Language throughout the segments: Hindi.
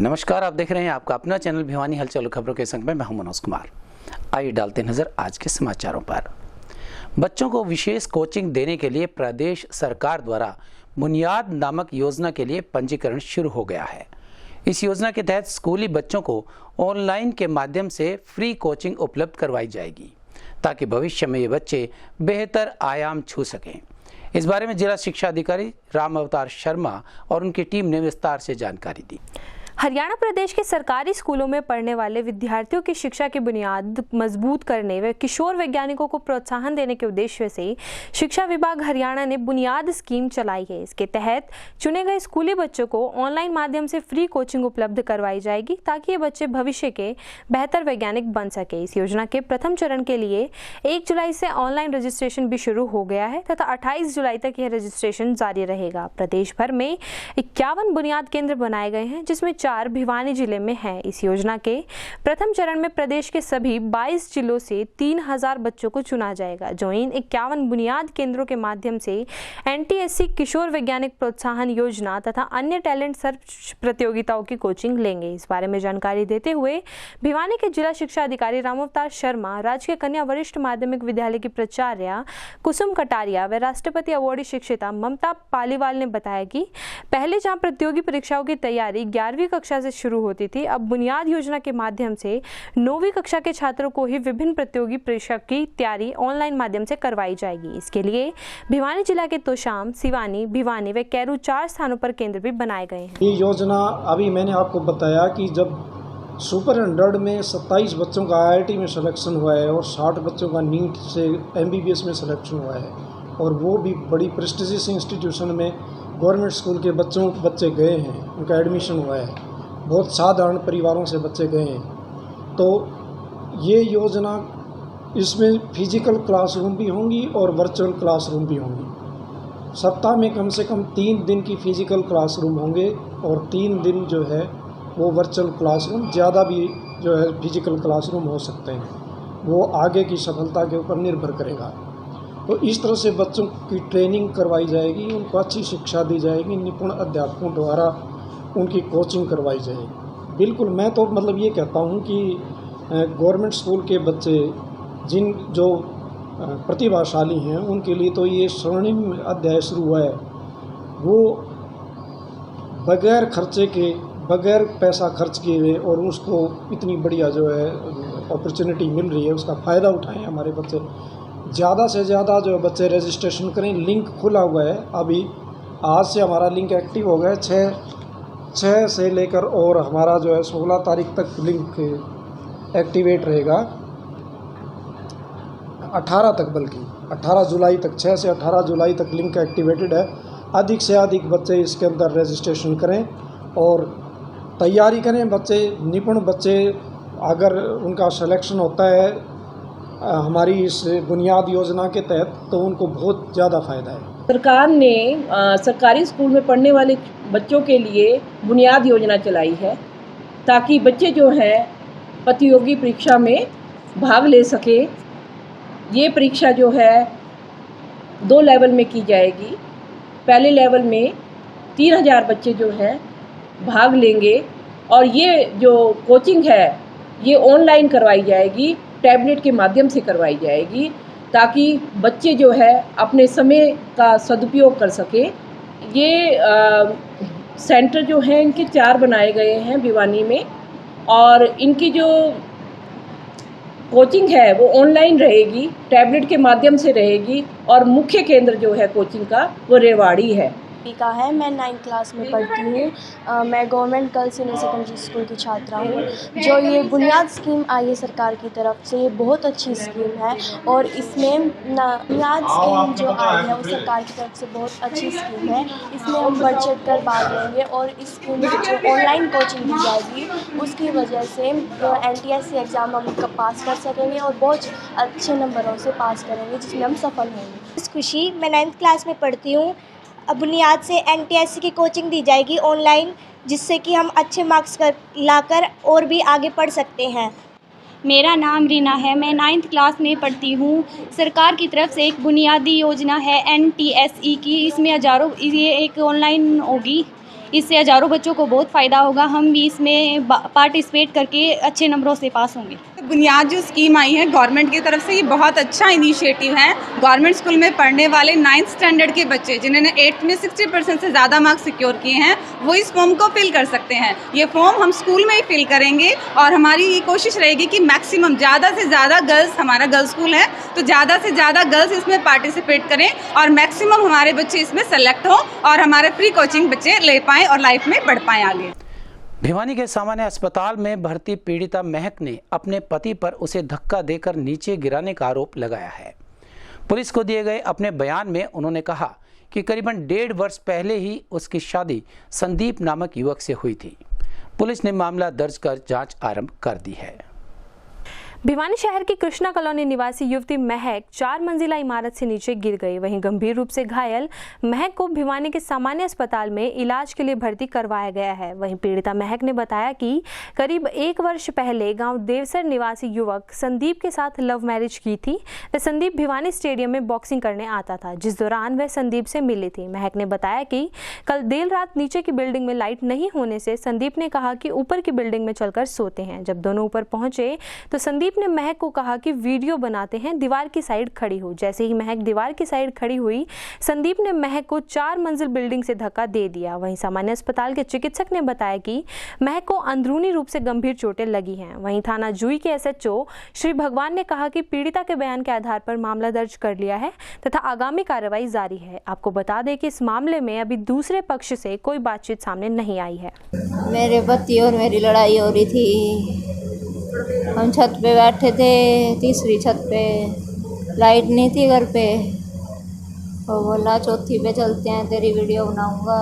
नमस्कार, आप देख रहे हैं आपका अपना चैनल भिवानी हलचल खबरों के संग में मैं हूं मनोज कुमार। आइए डालते नजर आज के समाचारों पर। बच्चों को विशेष कोचिंग देने के लिए प्रदेश सरकार द्वारा बुनियाद नामक योजना के लिए पंजीकरण शुरू हो गया है। इस योजना के तहत स्कूली बच्चों को ऑनलाइन के माध्यम से फ्री कोचिंग उपलब्ध करवाई जाएगी ताकि भविष्य में ये बच्चे बेहतर आयाम छू सकें। इस बारे में जिला शिक्षा अधिकारी राम अवतार शर्मा और उनकी टीम ने विस्तार से जानकारी दी। हरियाणा प्रदेश के सरकारी स्कूलों में पढ़ने वाले विद्यार्थियों की शिक्षा की बुनियाद मजबूत करने व किशोर वैज्ञानिकों को प्रोत्साहन देने के उद्देश्य से शिक्षा विभाग हरियाणा ने बुनियाद स्कीम चलाई है। इसके तहत चुने गए स्कूली बच्चों को ऑनलाइन माध्यम से फ्री कोचिंग उपलब्ध करवाई जाएगी ताकि ये बच्चे भविष्य के बेहतर वैज्ञानिक बन सके। इस योजना के प्रथम चरण के लिए 1 जुलाई से ऑनलाइन रजिस्ट्रेशन भी शुरू हो गया है तथा 28 जुलाई तक यह रजिस्ट्रेशन जारी रहेगा। प्रदेश भर में 51 बुनियाद केंद्र बनाए गए हैं, जिसमें 4 भिवानी जिले में है। इस योजना के प्रथम चरण में प्रदेश के सभी 22 जिलों से 3000 बच्चों को चुना जाएगा, जो इन 51 बुनियाद केंद्रों के माध्यम से NTSC किशोर वैज्ञानिक प्रोत्साहन योजना तथा अन्य टैलेंट सर्च प्रतियोगिताओं की कोचिंग लेंगे। इस बारे में जानकारी देते हुए भिवानी के जिला शिक्षा अधिकारी राम अवतार शर्मा, राजकीय कन्या वरिष्ठ माध्यमिक विद्यालय की प्राचार्य कुसुम कटारिया व राष्ट्रपति अवार्डी शिक्षिता ममता पालीवाल ने बताया कि पहले जहां प्रतियोगी परीक्षाओं की तैयारी 11वीं कक्षा से शुरू होती थी, अब बुनियाद योजना के माध्यम से 9वीं कक्षा के छात्रों को ही विभिन्न प्रतियोगी परीक्षा की तैयारी ऑनलाइन माध्यम से करवाई जाएगी। इसके लिए भिवानी जिला के तोशाम, सिवानी, भिवानी व कैरू 4 स्थानों पर केंद्र भी बनाए गए हैं। ये योजना अभी मैंने आपको बताया कि जब सुपर 100 में 27 बच्चों का IIT में सिलेक्शन हुआ है और 60 बच्चों का नीट से MBBS में सिलेक्शन हुआ है, और वो भी बड़ी प्रेस्टिजियस इंस्टीट्यूशन में गवर्नमेंट स्कूल के बच्चे गए हैं, उनका एडमिशन हुआ है, बहुत साधारण परिवारों से बच्चे गए हैं। तो ये योजना, इसमें फिजिकल क्लासरूम भी होंगी और वर्चुअल क्लासरूम भी होंगी। सप्ताह में कम से कम 3 दिन की फिजिकल क्लासरूम होंगे और 3 दिन जो है वो वर्चुअल क्लासरूम, ज़्यादा भी जो है फिजिकल क्लासरूम हो सकते हैं। वो आगे की सफलता के ऊपर निर्भर करेगा। तो इस तरह से बच्चों की ट्रेनिंग करवाई जाएगी, उनको अच्छी शिक्षा दी जाएगी, निपुण अध्यापकों द्वारा उनकी कोचिंग करवाई जाएगी। बिल्कुल, मैं तो मतलब ये कहता हूँ कि गवर्नमेंट स्कूल के बच्चे जो प्रतिभाशाली हैं, उनके लिए तो ये स्वर्णिम अध्याय शुरू हुआ है। वो बगैर खर्चे के, बगैर पैसा खर्च किए हुए, और उसको इतनी बढ़िया जो है अपॉर्चुनिटी मिल रही है, उसका फ़ायदा उठाएं हमारे बच्चे। ज़्यादा से ज़्यादा जो बच्चे रजिस्ट्रेशन करें। लिंक खुला हुआ है, अभी आज से हमारा लिंक एक्टिव हो गया है। 6 से लेकर और हमारा जो है 16 तारीख तक लिंक एक्टिवेट रहेगा, 18 तक, बल्कि 18 जुलाई तक, 6 से 18 जुलाई तक लिंक एक्टिवेटेड है। अधिक से अधिक बच्चे इसके अंदर रजिस्ट्रेशन करें और तैयारी करें। बच्चे, निपुण बच्चे, अगर उनका सिलेक्शन होता है हमारी इस बुनियाद योजना के तहत, तो उनको बहुत ज़्यादा फ़ायदा है। सरकार ने सरकारी स्कूल में पढ़ने वाले बच्चों के लिए बुनियाद योजना चलाई है ताकि बच्चे जो हैं प्रतियोगी परीक्षा में भाग ले सके। ये परीक्षा जो है 2 लेवल में की जाएगी। पहले लेवल में 3000 बच्चे जो हैं भाग लेंगे और ये जो कोचिंग है ये ऑनलाइन करवाई जाएगी, टैबलेट के माध्यम से करवाई जाएगी ताकि बच्चे जो है अपने समय का सदुपयोग कर सके। ये सेंटर जो हैं इनके 4 बनाए गए हैं भिवानी में, और इनकी जो कोचिंग है वो ऑनलाइन रहेगी, टैबलेट के माध्यम से रहेगी, और मुख्य केंद्र जो है कोचिंग का वो रेवाड़ी है। का है। मैं 9th क्लास में पढ़ती हूँ। मैं government girls senior secondary school की छात्रा हूँ। जो ये बुनियाद स्कीम आई है सरकार की तरफ से, ये बहुत अच्छी स्कीम है, और इसमें बुनियाद स्कीम जो आई है वो सरकार की तरफ से बहुत अच्छी स्कीम है। इसमें हम बढ़ चढ़ कर भाग लेंगे और इस स्कीम में जो ऑनलाइन कोचिंग दी जाएगी उसकी वजह से NTSC एग्ज़ाम हम पास कर सकेंगे और बहुत अच्छे नंबरों से पास करेंगे, जिसमें हम सफल होंगे। खुशी, मैं 9th क्लास में पढ़ती हूँ। अब बुनियाद से NTSC की कोचिंग दी जाएगी ऑनलाइन, जिससे कि हम अच्छे मार्क्स लाकर और भी आगे पढ़ सकते हैं। मेरा नाम रीना है, मैं 9th क्लास में पढ़ती हूँ। सरकार की तरफ से एक बुनियादी योजना है NTSE की, इसमें हज़ारों, ये एक ऑनलाइन होगी। इससे हज़ारों बच्चों को बहुत फ़ायदा होगा। हम भी इसमें पार्टिसिपेट करके अच्छे नंबरों से पास होंगे। बुनियाद जो स्कीम आई है गवर्नमेंट की तरफ से, ये बहुत अच्छा इनिशिएटिव है। गवर्नमेंट स्कूल में पढ़ने वाले 9th स्टैंडर्ड के बच्चे जिन्होंने 8th में 60% से ज़्यादा मार्क्स सिक्योर किए हैं वो इस फॉर्म को फिल कर सकते हैं। ये फॉर्म हम स्कूल में ही फिल करेंगे और हमारी ये कोशिश रहेगी कि मैक्सिमम ज़्यादा से ज़्यादा गर्ल्स, हमारा गर्ल्स स्कूल है तो ज़्यादा से ज़्यादा गर्ल्स इसमें पार्टिसिपेट करें और मैक्सिमम हमारे बच्चे इसमें सेलेक्ट हों और हमारे फ्री कोचिंग बच्चे ले पाएँ और लाइफ में बढ़ पाएँ आगे। भिवानी के सामान्य अस्पताल में भर्ती पीड़िता महक ने अपने पति पर उसे धक्का देकर नीचे गिराने का आरोप लगाया है। पुलिस को दिए गए अपने बयान में उन्होंने कहा कि करीबन 1.5 वर्ष पहले ही उसकी शादी संदीप नामक युवक से हुई थी। पुलिस ने मामला दर्ज कर जांच आरंभ कर दी है। भिवानी शहर की कृष्णा कॉलोनी निवासी युवती महक 4 मंजिला इमारत से नीचे गिर गई। वहीं गंभीर रूप से घायल महक को भिवानी के सामान्य अस्पताल में इलाज के लिए भर्ती करवाया गया है। वहीं पीड़िता महक ने बताया कि करीब 1 वर्ष पहले गांव देवसर निवासी युवक संदीप के साथ लव मैरिज की थी। वह संदीप भिवानी स्टेडियम में बॉक्सिंग करने आता था, जिस दौरान वह संदीप से मिली थी। महक ने बताया कि कल देर रात नीचे की बिल्डिंग में लाइट नहीं होने से संदीप ने कहा कि ऊपर की बिल्डिंग में चलकर सोते हैं। जब दोनों ऊपर पहुंचे तो संदीप ने महक को कहा कि वीडियो बनाते हैं, दीवार की साइड खड़ी हो। जैसे ही महक दीवार की साइड खड़ी हुई, संदीप ने महक को 4 मंजिल बिल्डिंग से धक्का दे दिया। वहीं सामान्य अस्पताल के चिकित्सक ने बताया कि महक को अंदरूनी रूप से गंभीर चोटें लगी हैं। वहीं थाना जुई के SHO श्री भगवान ने कहा कि पीड़िता के बयान के आधार पर मामला दर्ज कर लिया है तथा आगामी कार्रवाई जारी है। आपको बता दें कि इस मामले में अभी दूसरे पक्ष से कोई बातचीत सामने नहीं आई है। मेरे पति और मेरी लड़ाई हो रही थी। हम छत पे बैठे थे, तीसरी छत पे, लाइट नहीं थी घर पे। वो बोला चौथी पे चलते हैं, तेरी वीडियो बनाऊंगा।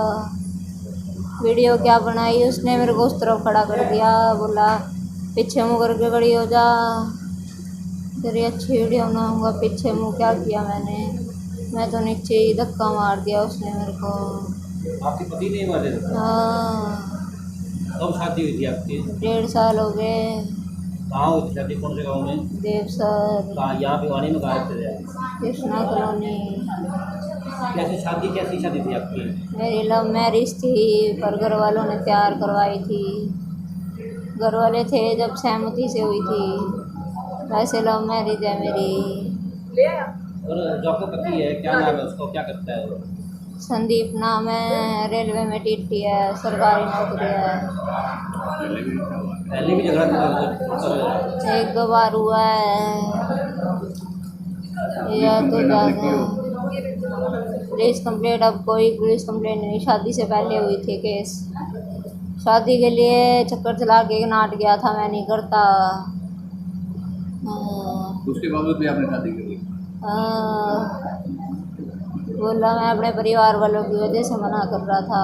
वीडियो क्या बनाई उसने, मेरे को उस तरफ खड़ा कर दिया। बोला पीछे मुँह करके खड़ी हो जा, तेरी अच्छी वीडियो बनाऊंगा। पीछे मुँह क्या किया मैं तो नीचे ही धक्का मार दिया उसने मेरे को। आपके पति ने मारे? हाँ। कब शादी हुई थी आपकी? 1.5 साल हो गए। कहाँ हुई थी शादी, कौन से गाँव में? देवसर। कहाँ, यहाँ भिवानी में कहाँ थे? कृष्णा कॉलोनी। कैसी शादी थी आपकी? मेरी लव मैरिज थी पर घर वालों ने तैयार करवाई थी। घर वाले थे जब सहमति से हुई थी। वैसे लव मैरिज है मेरी। और जो आपका पति है क्या नाम है उसको, क्या करता है? संदीप नाम है, रेलवे में टीटी है, सरकारी नौकरी है। पहले भी झगड़ा था? 1-2 बार हुआ है या तो ज़्यादा। पुलिस कंप्लेंट, अब कोई पुलिस कंप्लेंट नहीं। शादी से पहले हुई थी केस। शादी के लिए चक्कर चला के नाट गया था, मैं नहीं करता। उसके बावजूद भी आपने शादी कर ली? बोला मैं अपने परिवार वालों की वजह से मना कर रहा था।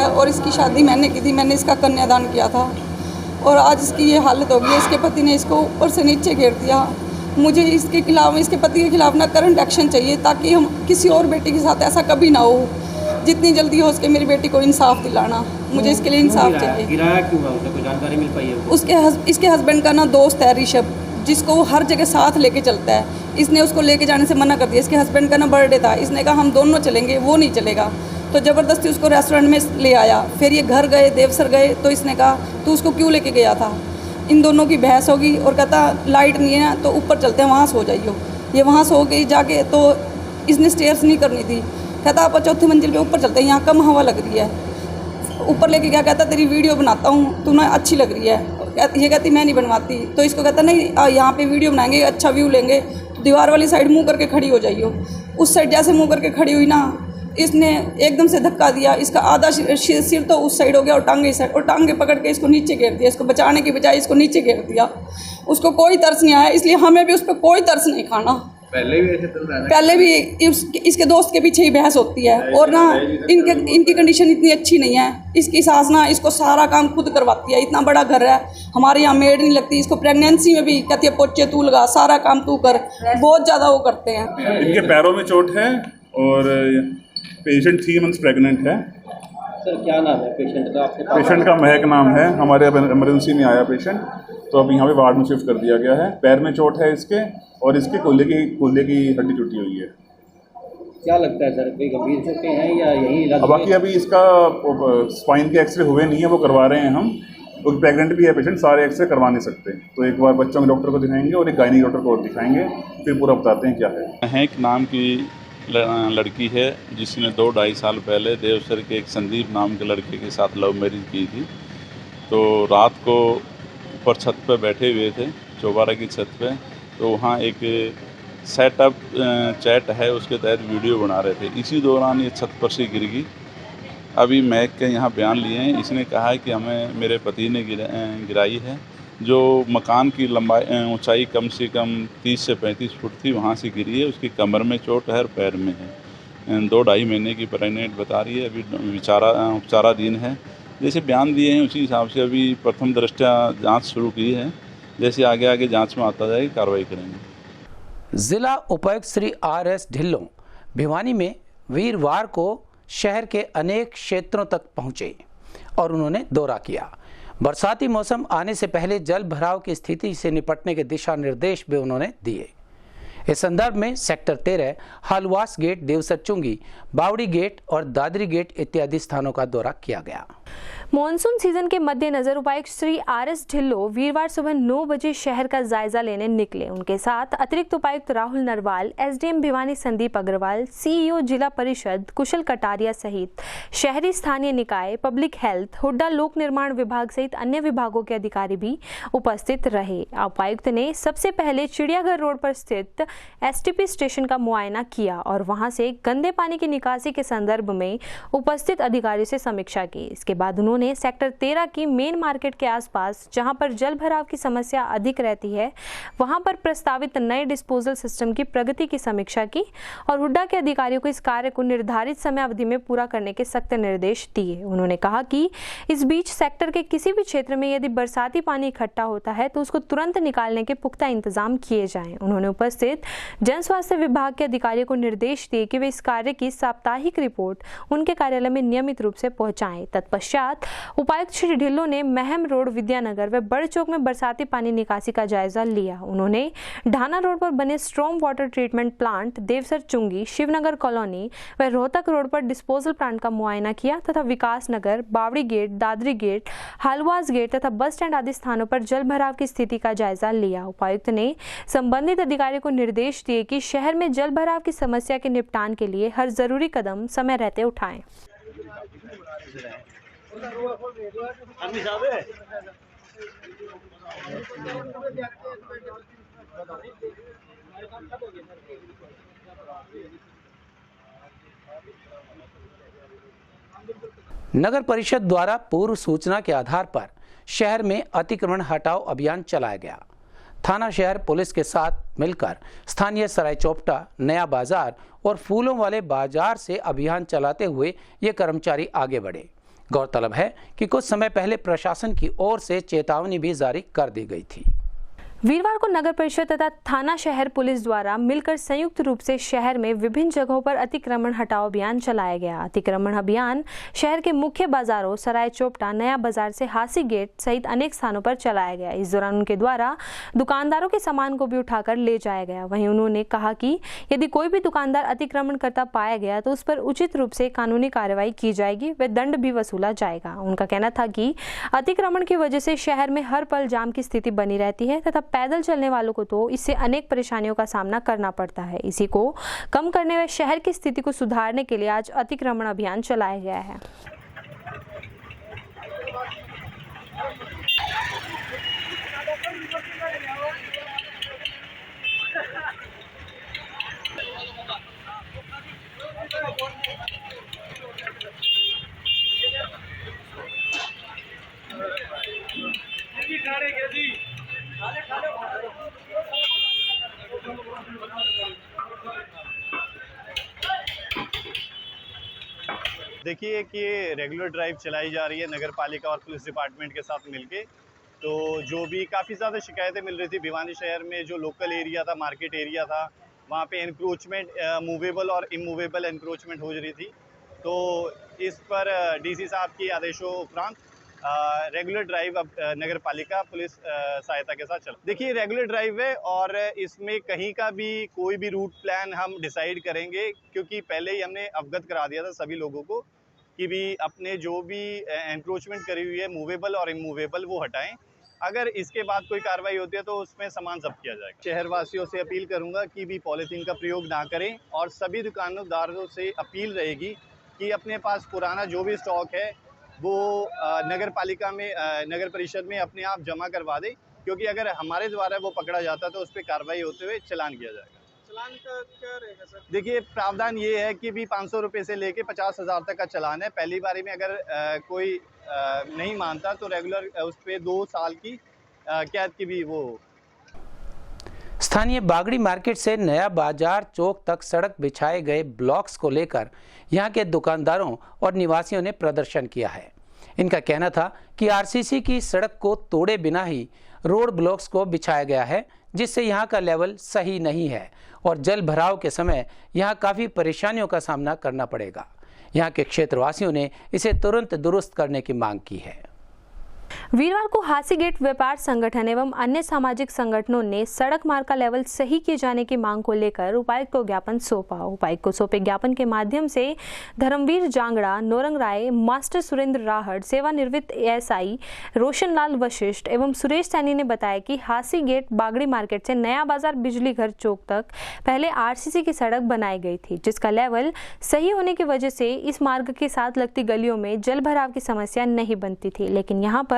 और इसकी शादी मैंने की थी, मैंने इसका कन्यादान किया था और आज इसकी ये हालत हो गई। इसके पति ने इसको ऊपर से नीचे घेर दिया। मुझे इसके खिलाफ, इसके पति के खिलाफ ना करंट एक्शन चाहिए ताकि हम किसी और बेटी के साथ ऐसा कभी ना हो। जितनी जल्दी हो सके मेरी बेटी को इंसाफ दिलाना। मुझे इसके लिए इंसाफ चाहिए। गिराया क्यों है उसे, कोई जानकारी मिल पाई है? इसके हस्बैंड का ना दोस्त है ऋषभ, जिसको वो हर जगह साथ लेके चलता है। इसने उसको लेके जाने से मना कर दिया। इसके हस्बैंड का ना बर्थडे था, इसने कहा हम दोनों चलेंगे, वो नहीं चलेगा तो ज़बरदस्ती उसको रेस्टोरेंट में ले आया। फिर ये घर गए, देवसर गए तो इसने कहा तू उसको क्यों लेके गया था। इन दोनों की बहस होगी और कहता लाइट नहीं है तो ऊपर चलते हैं, वहाँ सो जाइयो। ये वहाँ सो गई जाके तो इसने स्टेयर्स नहीं करनी थी। कहता आप 4थी मंजिल पे ऊपर चलते हैं, यहाँ कम हवा लग रही है। ऊपर लेके क्या कहता तेरी वीडियो बनाता हूँ, तू ना अच्छी लग रही है। ये कहती मैं नहीं बनवाती। तो इसको कहता नहीं यहाँ पे वीडियो बनाएंगे, अच्छा व्यू लेंगे, तो दीवार वाली साइड मुंह करके खड़ी हो जाइयो। उस साइड जैसे मुंह करके खड़ी हुई ना, इसने एकदम से धक्का दिया। इसका आधा सिर तो उस साइड हो गया और टांगे इस साइड, और टांगे पकड़ के इसको नीचे घेर दिया। इसको बचाने की बजाय इसको नीचे घेर दिया। उसको कोई तरस नहीं आया, इसलिए हमें भी उस पर कोई तरस नहीं खाना। पहले भी ऐसे चल रहा है? पहले भी इसके दोस्त के पीछे ही बहस होती है और ना इनकी कंडीशन इतनी अच्छी नहीं है। इसकी सास ना इसको सारा काम खुद करवाती है। इतना बड़ा घर है, हमारे यहाँ मेड नहीं लगती। इसको प्रेगनेंसी में भी कहती है पोचे तू लगा, सारा काम तू कर, बहुत ज़्यादा वो करते हैं। इनके पैरों में चोट है और पेशेंट 3 मंथ्स प्रेग्नेंट है। सर क्या नाम है पेशेंट का? पेशेंट का महक नाम है। हमारे इमरजेंसी में आया पेशेंट, तो अब यहाँ पे वार्ड में शिफ्ट कर दिया गया है। पैर में चोट है इसके और इसके कोल्हे की हड्डी टूटी हुई है। क्या लगता है सर, कोई गंभीर चोटें हैं या यही इलाज? बाकी अभी इसका स्पाइन के एक्सरे हुए नहीं है, वो करवा रहे हैं हम। क्योंकि प्रेग्नेंट भी है पेशेंट, सारे एक्सरे करवा नहीं सकते, तो एक बार बच्चों के डॉक्टर को दिखाएंगे और एक गायनी डॉक्टर को और दिखाएंगे, फिर पूरा बताते हैं क्या है। एक नाम की लड़की है जिसने 2-2.5 साल पहले देवसर के एक संदीप नाम के लड़के के साथ लव मैरिज की थी। तो रात को ऊपर छत पर बैठे हुए थे, चौबारा की छत पे, तो वहाँ एक सेटअप चैट है, उसके तहत वीडियो बना रहे थे। इसी दौरान ये छत पर से गिर गई। अभी महक के यहाँ बयान लिए हैं, इसने कहा है कि हमें मेरे पति ने गिराई है। जो मकान की लंबाई ऊंचाई कम से कम 30 से 35 फुट थी, वहाँ से गिरी है। उसकी कमर में चोट है और पैर में है। 2-2.5 महीने की प्रेग्नेंट बता रही है। अभी उपचाराधीन है। जैसे बयान दिए हैं उसी हिसाब से अभी प्रथम दृष्टया जांच शुरू की है। जैसे आगे आगे जांच में आता जाएगी, कार्रवाई करेंगे। जिला उपायुक्त श्री RS ढिल्लों भिवानी में वीरवार को शहर के अनेक क्षेत्रों तक पहुंचे और उन्होंने दौरा किया। बरसाती मौसम आने से पहले जल भराव की स्थिति से निपटने के दिशा निर्देश भी उन्होंने दिए। इस संदर्भ में सेक्टर 13, हालवास गेट, देवसर चुंगी, बावड़ी गेट और दादरी गेट इत्यादि स्थानों का दौरा किया गया। मॉनसून सीजन के मद्देनजर उपायुक्त श्री RS ढिल्लों वीरवार सुबह 9 बजे शहर का जायजा लेने निकले। उनके साथ अतिरिक्त उपायुक्त राहुल नरवाल, SDM भिवानी संदीप अग्रवाल, CEO जिला परिषद कुशल कटारिया सहित शहरी स्थानीय निकाय, पब्लिक हेल्थ, हुड्डा लोक निर्माण विभाग सहित अन्य विभागों के अधिकारी भी उपस्थित रहे। उपायुक्त ने सबसे पहले चिड़ियाघर रोड पर स्थित STP स्टेशन का मुआयना किया और वहां से गंदे पानी की निकासी के संदर्भ में उपस्थित अधिकारियों से समीक्षा की। इसके बाद उन्होंने सेक्टर 13 की मेन मार्केट के आसपास जहां पर जल भराव की समस्या अधिक रहती है, वहां पर प्रस्तावित नए डिस्पोजल सिस्टम की प्रगति की समीक्षा की और हुड्डा के अधिकारियों को इस कार्य को निर्धारित समय अवधि में पूरा करने के सख्त निर्देश दिए। उन्होंने कहा कि इस बीच सेक्टर के किसी भी क्षेत्र में यदि बरसाती पानी इकट्ठा होता है तो उसको तुरंत निकालने के पुख्ता इंतजाम किए जाएं। उन्होंने उपस्थित जन स्वास्थ्य विभाग के अधिकारियों को निर्देश दिए कि वे इस कार्य की साप्ताहिक रिपोर्ट उनके कार्यालय में नियमित रूप से पहुंचाएं। तत्पश्चात उपायुक्त श्री ढिल्लों ने महम रोड, विद्यानगर व बड़ चौक में बरसाती पानी निकासी का जायजा लिया। उन्होंने ढाना रोड पर बने storm water treatment plant, Devsar चुंगी, शिवनगर कॉलोनी व रोहतक रोड पर डिस्पोजल प्लांट का मुआयना किया तथा Vikas Nagar, Bawri gate, Dadri gate, Halwas gate तथा बस स्टैंड आदि स्थानों पर जल भराव की स्थिति का जायजा लिया। उपायुक्त ने संबंधित अधिकारियों को निर्देश दिए कि शहर में जल भराव की समस्या के निपटान के लिए हर जरूरी कदम समय रहते उठाएं। नगर परिषद द्वारा पूर्व सूचना के आधार पर शहर में अतिक्रमण हटाओ अभियान चलाया गया। थाना शहर पुलिस के साथ मिलकर स्थानीय सराय चौपटा, नया बाजार और फूलों वाले बाजार से अभियान चलाते हुए ये कर्मचारी आगे बढ़े। गौरतलब है कि कुछ समय पहले प्रशासन की ओर से चेतावनी भी जारी कर दी गई थी। वीरवार को नगर परिषद तथा थाना शहर पुलिस द्वारा मिलकर संयुक्त रूप से शहर में विभिन्न जगहों पर अतिक्रमण हटाओ अभियान चलाया गया। अतिक्रमण अभियान शहर के मुख्य बाजारों, सराय चौपटा, नया बाजार से हासी गेट सहित अनेक स्थानों पर चलाया गया। इस दौरान उनके द्वारा दुकानदारों के सामान को भी उठाकर ले जाया गया। वहीं उन्होंने कहा कि यदि कोई भी दुकानदार अतिक्रमण करता पाया गया तो उस पर उचित रूप से कानूनी कार्रवाई की जाएगी व दंड भी वसूला जाएगा। उनका कहना था कि अतिक्रमण की वजह से शहर में हर पल जाम की स्थिति बनी रहती है तथा पैदल चलने वालों को तो इससे अनेक परेशानियों का सामना करना पड़ता है। इसी को कम करने व शहर की स्थिति को सुधारने के लिए आज अतिक्रमण अभियान चलाया गया है। देखिए कि ये रेगुलर ड्राइव चलाई जा रही है नगर पालिका और पुलिस डिपार्टमेंट के साथ मिलके। तो जो भी काफ़ी ज़्यादा शिकायतें मिल रही थी भिवानी शहर में, जो लोकल एरिया था, मार्केट एरिया था, वहाँ पे एनक्रोचमेंट, मूवेबल और इमूवेबल एनक्रोचमेंट हो रही थी। तो इस पर डीसी साहब के आदेशों उपरांत रेगुलर ड्राइव अब नगर पालिका पुलिस सहायता के साथ चल। देखिए रेगुलर ड्राइव है और इसमें कहीं का भी कोई भी रूट प्लान हम डिसाइड करेंगे, क्योंकि पहले ही हमने अवगत करा दिया था सभी लोगों को कि भी अपने जो भी एंक्रोचमेंट करी हुई है मूवेबल और इमूवेबल वो हटाएं। अगर इसके बाद कोई कार्रवाई होती है तो उसमें सामान जब्त किया जाएगा। शहरवासियों से अपील करूंगा कि भी पॉलीथीन का प्रयोग ना करें और सभी दुकानदारों से अपील रहेगी कि अपने पास पुराना जो भी स्टॉक है वो नगर पालिका में नगर परिषद में अपने आप जमा करवा दें, क्योंकि अगर हमारे द्वारा वो पकड़ा जाता तो उस पर कार्रवाई होते हुए चालान किया जाएगा। चालान का क्या रहेगा सर? देखिए प्रावधान ये है कि भी 500 रुपये से लेके 50,000 तक का चालान है। पहली बारी में अगर कोई नहीं मानता तो रेगुलर उस पर 2 साल की कैद की भी वो। स्थानीय बागड़ी मार्केट से नया बाजार चौक तक सड़क बिछाए गए ब्लॉक्स को लेकर यहां के दुकानदारों और निवासियों ने प्रदर्शन किया है। इनका कहना था कि आरसीसी की सड़क को तोड़े बिना ही रोड ब्लॉक्स को बिछाया गया है, जिससे यहां का लेवल सही नहीं है और जल भराव के समय यहां काफ़ी परेशानियों का सामना करना पड़ेगा। यहां के क्षेत्रवासियों ने इसे तुरंत दुरुस्त करने की मांग की है। वीरवार को हासी गेट व्यापार संगठन एवं अन्य सामाजिक संगठनों ने सड़क मार्ग का लेवल सही किए जाने की मांग को लेकर उपायुक्त को ज्ञापन सौंपा। उपायुक्त को सौंपे ज्ञापन के माध्यम से धर्मवीर जांगड़ा, नौरंग राय, मास्टर सुरेंद्र राहड़, सेवानिवृत्त एएसआई रोशनलाल वशिष्ठ एवं सुरेश सैनी ने बताया कि हासी गेट बागड़ी मार्केट से नया बाजार बिजली घर चौक तक पहले आरसीसी की सड़क बनाई गई थी, जिसका लेवल सही होने की वजह से इस मार्ग के साथ लगती गलियों में जल भराव की समस्या नहीं बनती थी। लेकिन यहाँ पर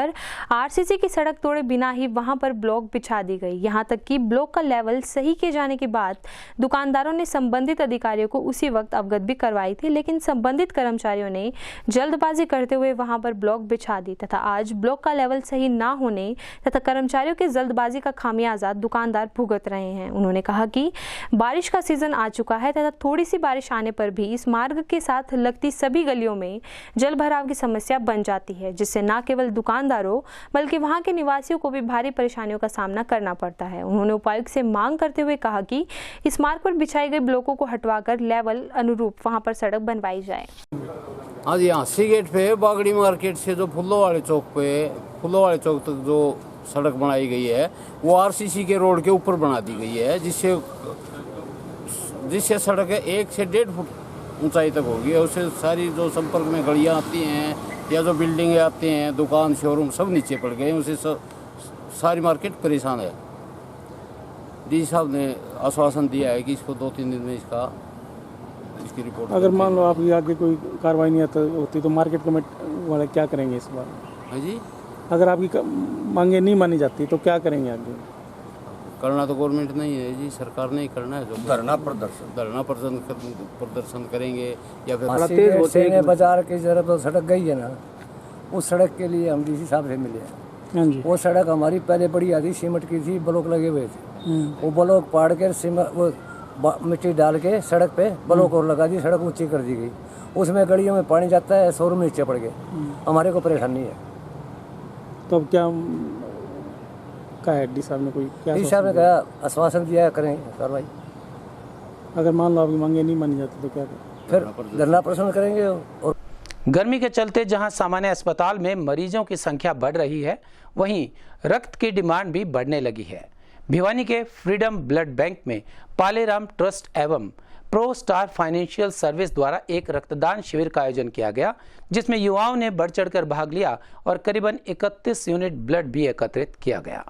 आरसीसी की सड़क तोड़े बिना ही वहां पर ब्लॉक बिछा दी गई। यहां तक कि ब्लॉक का लेवल सही किए जाने के बाद दुकानदारों ने संबंधित अधिकारियों को उसी वक्त अवगत भी करवाई थी, लेकिन संबंधित कर्मचारियों ने जल्दबाजी करते हुए वहां पर ब्लॉक बिछा दी तथा आज ब्लॉक का लेवल सही ना होने तथा कर्मचारियों की जल्दबाजी का खामियाजा दुकानदार भुगत रहे हैं। उन्होंने कहा कि बारिश का सीजन आ चुका है तथा थोड़ी सी बारिश आने पर भी इस मार्ग के साथ लगती सभी गलियों में जल भराव की समस्या बन जाती है, जिससे न केवल दुकानदारों बल्कि वहां के निवासियों को भी भारी परेशानियों का सामना करना पड़ता है। उन्होंने उपायुक्त से मांग करते हुए कहा कि इस मार्ग पर बिछाए गए ब्लॉकों को हटवाकर लेवल अनुरूप वहां पर सड़क बनवाई जाए। हाँ जी, हासी गेट पे बागड़ी मार्केट से जो फुल्लो वाले चौक तक जो सड़क बनाई गई है वो आरसीसी के रोड के ऊपर बना दी गई है, जिससे सड़क 1 से 1.5 फुट ऊंचाई तक होगी। उससे सारी जो संपर्क में गलियां आती हैं या जो बिल्डिंगें आती हैं, दुकान, शोरूम सब नीचे पड़ गए। उससे सारी मार्केट परेशान है। डी साहब ने आश्वासन दिया है कि इसको 2-3 दिन में इसकी रिपोर्ट। अगर मान लो आपकी आगे कोई कार्रवाई नहीं होती तो मार्केट कमेटी वाले क्या करेंगे इस बार? हाँ जी, अगर आपकी मांगे नहीं मानी जाती तो क्या करेंगे आगे? करना तो गवर्नमेंट नहीं है जी, सरकार ने ही करना है। जो धरना प्रदर्शन करेंगे या फिर बाजार की जरूरत सड़क गई है ना, उस सड़क के लिए हम डीसी साहब से मिले हैं। वो सड़क हमारी पहले बड़ी आधी सीमेंट की थी, ब्लॉक लगे हुए थे। वो ब्लॉक पाड़ कर वो मिट्टी डाल के सड़क पे ब्लॉक और लगा दी, सड़क ऊंची कर दी गई। उसमें गलियों में पानी जाता है, शोरूम नीचे पड़ गए। हमारे को परेशानी है। तो अब क्या है? डी साहब ने कहा आश्वासन दिया है, करें कार्रवाई। अगर मान लो आपकी मांगे नहीं मानी जाती तो क्या करें? फिर धरना प्रदर्शन करेंगे। और गर्मी के चलते जहां सामान्य अस्पताल में मरीजों की संख्या बढ़ रही है, वहीं रक्त की डिमांड भी बढ़ने लगी है। भिवानी के फ्रीडम ब्लड बैंक में पालेराम ट्रस्ट एवं प्रो स्टार फाइनेंशियल सर्विस द्वारा एक रक्तदान शिविर का आयोजन किया गया, जिसमें युवाओं ने बढ़ चढ़कर भाग लिया और करीबन 31 यूनिट ब्लड भी एकत्रित किया गया।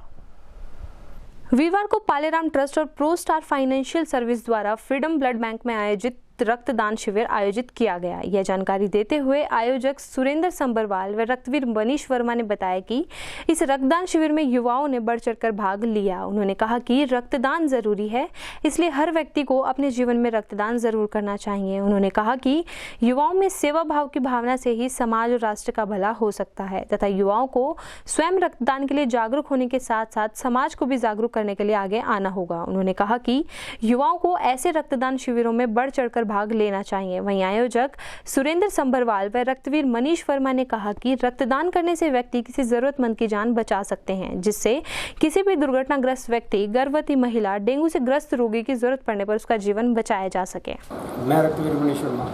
वीरवार को पालेराम ट्रस्ट और प्रो स्टार फाइनेंशियल सर्विस द्वारा फ्रीडम ब्लड बैंक में आयोजित रक्तदान शिविर आयोजित किया गया। यह जानकारी देते हुए आयोजक सुरेंद्र संबरवाल व रक्तवीर मनीष वर्मा ने बताया कि इस रक्तदान शिविर में युवाओं ने बढ़ चढ़कर भाग लिया। उन्होंने कहा कि रक्तदान जरूरी है, इसलिए हर व्यक्ति को अपने जीवन में रक्तदान जरूर करना चाहिए। उन्होंने कहा कि युवाओं में सेवा भाव की भावना से ही समाज और राष्ट्र का भला हो सकता है तथा युवाओं को स्वयं रक्तदान के लिए जागरूक होने के साथ साथ समाज को भी जागरूक करने के लिए आगे आना होगा। उन्होंने कहा कि युवाओं को ऐसे रक्तदान शिविरों में बढ़ चढ़कर भाग लेना चाहिए। वहीं आयोजक सुरेंद्र संबरवाल व रक्तवीर मनीष वर्मा ने कहा कि रक्तदान करने से व्यक्ति किसी जरूरतमंद की जान बचा सकते हैं, जिससे किसी भी दुर्घटनाग्रस्त व्यक्ति, गर्भवती महिला, डेंगू से ग्रस्त रोगी की जरूरत पड़ने पर उसका जीवन बचाया जा सके। मैं रक्तवीर मनीष वर्मा,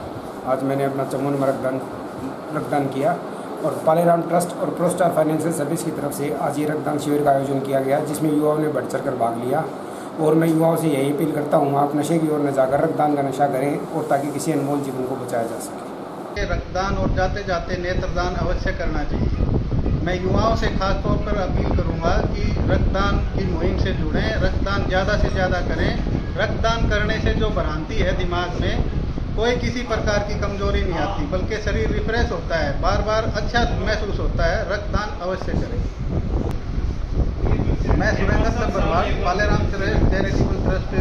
आज मैंने अपना चमन में रक्तदान किया। और पालेराम ट्रस्ट और प्रोस्टार फाइनेंशियल सर्विस की तरफ से आज ये रक्तदान शिविर का आयोजन किया गया, जिसमें युवाओं ने बढ़ चढ़ कर भाग लिया। और मैं युवाओं से यही अपील करता हूँ, आप नशे की ओर न जाकर रक्तदान का नशा करें, और ताकि किसी अनमोल जीवन को बचाया जा सके। रक्तदान और जाते जाते नेत्रदान अवश्य करना चाहिए। मैं युवाओं से खास तौर पर अपील करूँगा कि रक्तदान की मुहिम से जुड़ें, रक्तदान ज़्यादा से ज़्यादा करें। रक्तदान करने से जो भ्रांति है दिमाग में, कोई किसी प्रकार की कमजोरी नहीं आती, बल्कि शरीर रिफ्रेश होता है, बार बार अच्छा महसूस होता है। रक्तदान अवश्य करें। मैं सुरेंद्र सब्बरवाल, पालेराम चैरिटेबल ट्रस्ट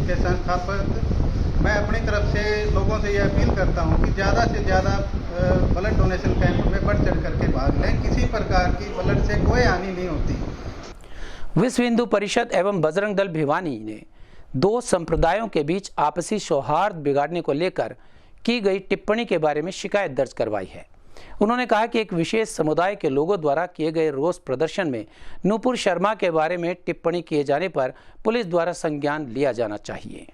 के संस्थापक, मैं अपनी तरफ से लोगों से यह अपील करता हूं कि ज़्यादा से ज़्यादा ब्लड डोनेशन कैंप में बढ़ चढ़ करके भाग लें। किसी प्रकार की ब्लड से कोई हानि नहीं होती। विश्व हिंदू परिषद एवं बजरंग दल भिवानी ने दो संप्रदायों के बीच आपसी सौहार्द बिगाड़ने को लेकर की गई टिप्पणी के बारे में शिकायत दर्ज करवाई है। उन्होंने कहा कि एक विशेष समुदाय के लोगों द्वारा किए गए रोष प्रदर्शन में नूपुर शर्मा के बारे में टिप्पणी किए जाने पर पुलिस द्वारा संज्ञान लिया जाना चाहिए।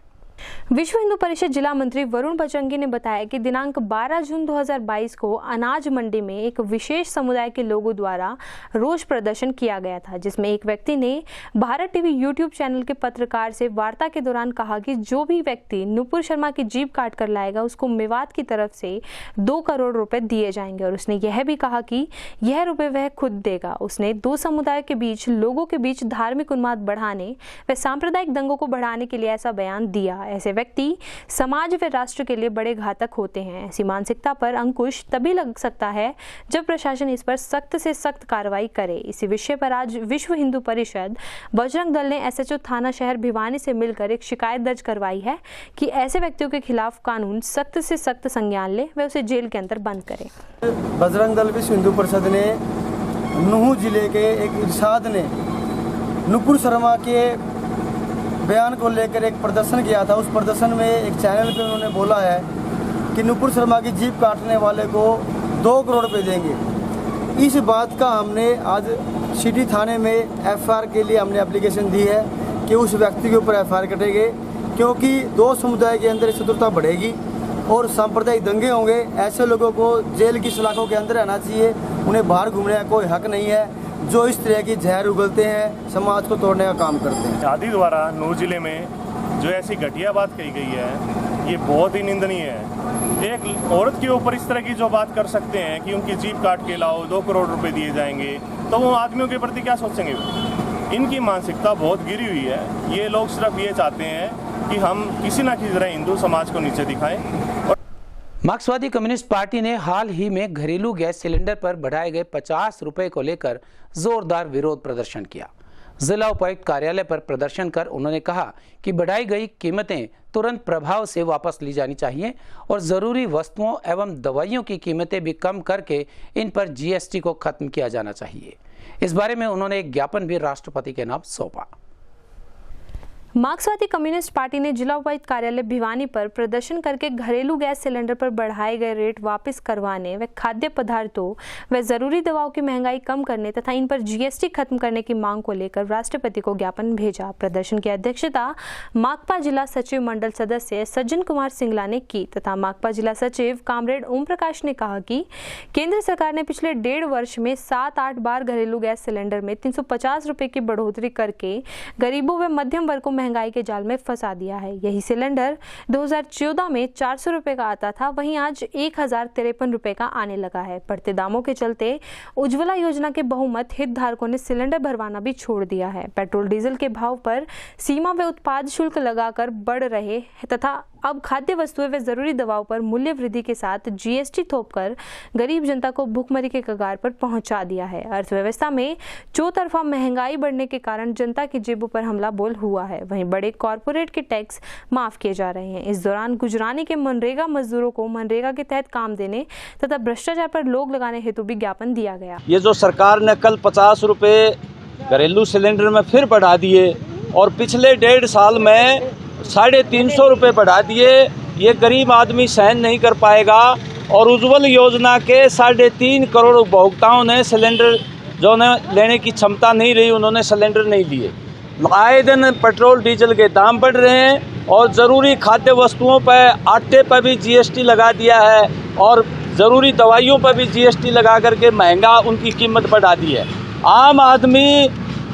विश्व हिंदू परिषद जिला मंत्री वरुण बजरंगी ने बताया कि दिनांक 12 जून 2022 को अनाज मंडी में एक विशेष समुदाय के लोगों द्वारा रोष प्रदर्शन किया गया था, जिसमें एक व्यक्ति ने भारत टीवी यूट्यूब चैनल के पत्रकार से वार्ता के दौरान कहा कि जो भी व्यक्ति नुपुर शर्मा की जीभ काट कर लाएगा उसको मेवात की तरफ से 2 करोड़ रुपए दिए जाएंगे। और उसने यह भी कहा कि यह रुपए वह खुद देगा। उसने दो समुदाय के बीच लोगों के बीच धार्मिक उन्माद बढ़ाने व सांप्रदायिक दंगों को बढ़ाने के लिए ऐसा बयान दिया। ऐसे व्यक्ति समाज व राष्ट्र के लिए बड़े घातक होते हैं। ऐसी मानसिकता पर अंकुश तभी लग सकता है जब प्रशासन इस पर सख्त से सख्त कार्रवाई करे। इसी विषय पर आज विश्व हिंदू परिषद बजरंग दल ने एसएचओ थाना शहर भिवानी से मिलकर एक शिकायत दर्ज करवाई है कि ऐसे व्यक्तियों के खिलाफ कानून सख्त से सख्त संज्ञान ले व उसे जेल के अंदर बंद करे। बजरंग दल विश्व हिंदू परिषद ने नूह जिले के एक इरशाद ने नुपुर शर्मा के बयान को लेकर एक प्रदर्शन किया था। उस प्रदर्शन में एक चैनल पे उन्होंने बोला है कि नुपुर शर्मा की जीभ काटने वाले को 2 करोड़ रुपए देंगे। इस बात का हमने आज सिटी थाने में एफआईआर के लिए हमने एप्लीकेशन दी है कि उस व्यक्ति के ऊपर एफआईआर कटेंगे, क्योंकि दो समुदाय के अंदर शत्रुता बढ़ेगी और सांप्रदायिक दंगे होंगे। ऐसे लोगों को जेल की सलाखों के अंदर रहना चाहिए, उन्हें बाहर घूमने का कोई हक नहीं है। जो इस तरह की जहर उगलते हैं, समाज को तोड़ने का काम करते हैं। आदि द्वारा नूह जिले में जो ऐसी घटिया बात कही गई है, ये बहुत ही निंदनीय है। एक औरत के ऊपर इस तरह की जो बात कर सकते हैं कि उनकी जीभ काट के लाओ 2 करोड़ रुपए दिए जाएंगे, तो वो आदमियों के प्रति क्या सोचेंगे? इनकी मानसिकता बहुत गिरी हुई है। ये लोग सिर्फ ये चाहते हैं कि हम किसी न किसी तरह हिंदू समाज को नीचे दिखाएं। मार्क्सवादी कम्युनिस्ट पार्टी ने हाल ही में घरेलू गैस सिलेंडर पर बढ़ाए गए 50 रुपए को लेकर जोरदार विरोध प्रदर्शन किया। जिला उपायुक्त कार्यालय पर प्रदर्शन कर उन्होंने कहा कि बढ़ाई गई कीमतें तुरंत प्रभाव से वापस ली जानी चाहिए और जरूरी वस्तुओं एवं दवाइयों की कीमतें भी कम करके इन पर जीएसटी को खत्म किया जाना चाहिए। इस बारे में उन्होंने एक ज्ञापन भी राष्ट्रपति के नाम सौंपा। मार्क्सवादी कम्युनिस्ट पार्टी ने जिला उपायुक्त कार्यालय भिवानी पर प्रदर्शन करके घरेलू गैस सिलेंडर पर बढ़ाए गए रेट वापस करवाने व खाद्य पदार्थों व जरूरी दवाओं की महंगाई कम करने तथा इन पर जीएसटी खत्म करने की मांग को लेकर राष्ट्रपति को ज्ञापन भेजा। प्रदर्शन की अध्यक्षता माकपा जिला सचिव मंडल सदस्य सज्जन कुमार सिंगला ने की तथा माकपा जिला सचिव कामरेड ओम प्रकाश ने कहा कि केंद्र सरकार ने पिछले 1.5 वर्ष में 7-8 बार घरेलू गैस सिलेंडर में 350 रुपए की बढ़ोतरी करके गरीबों व मध्यम वर्ग को महंगाई के जाल में फंसा दिया है। यही सिलेंडर 2014 में 400 रुपए का आता था, वहीं आज 1053 रुपए का आने लगा है। बढ़ते दामों के चलते उज्ज्वला योजना के बहुमत हितधारकों ने सिलेंडर भरवाना भी छोड़ दिया है। पेट्रोल डीजल के भाव पर सीमा व उत्पाद शुल्क लगाकर बढ़ रहे तथा अब खाद्य वस्तुएं व जरूरी दवाओं पर मूल्य वृद्धि के साथ जीएसटी थोपकर गरीब जनता को भूखमरी के कगार पर पहुंचा दिया है। अर्थव्यवस्था में चौतरफा महंगाई बढ़ने के कारण जनता की जेबों पर हमला बोल हुआ है। वहीं बड़े कॉरपोरेट के टैक्स माफ किए जा रहे हैं। इस दौरान गुजरानी के मनरेगा मजदूरों को मनरेगा के तहत काम देने तथा भ्रष्टाचार पर लोग लगाने हेतु भी ज्ञापन दिया गया। ये जो सरकार ने कल 50 रुपए घरेलू सिलेंडर में फिर बढ़ा दिए और पिछले 1.5 साल में 350 रुपए बढ़ा दिए, ये गरीब आदमी सहन नहीं कर पाएगा। और उज्ज्वल योजना के 3.5 करोड़ उपभोक्ताओं ने सिलेंडर जो लेने की क्षमता नहीं रही, उन्होंने सिलेंडर नहीं लिए। आए दिन पेट्रोल डीजल के दाम बढ़ रहे हैं और ज़रूरी खाद्य वस्तुओं पर आटे पर भी जीएसटी लगा दिया है और ज़रूरी दवाइयों पर भी GST लगा करके महंगा उनकी कीमत बढ़ा दी है। आम आदमी,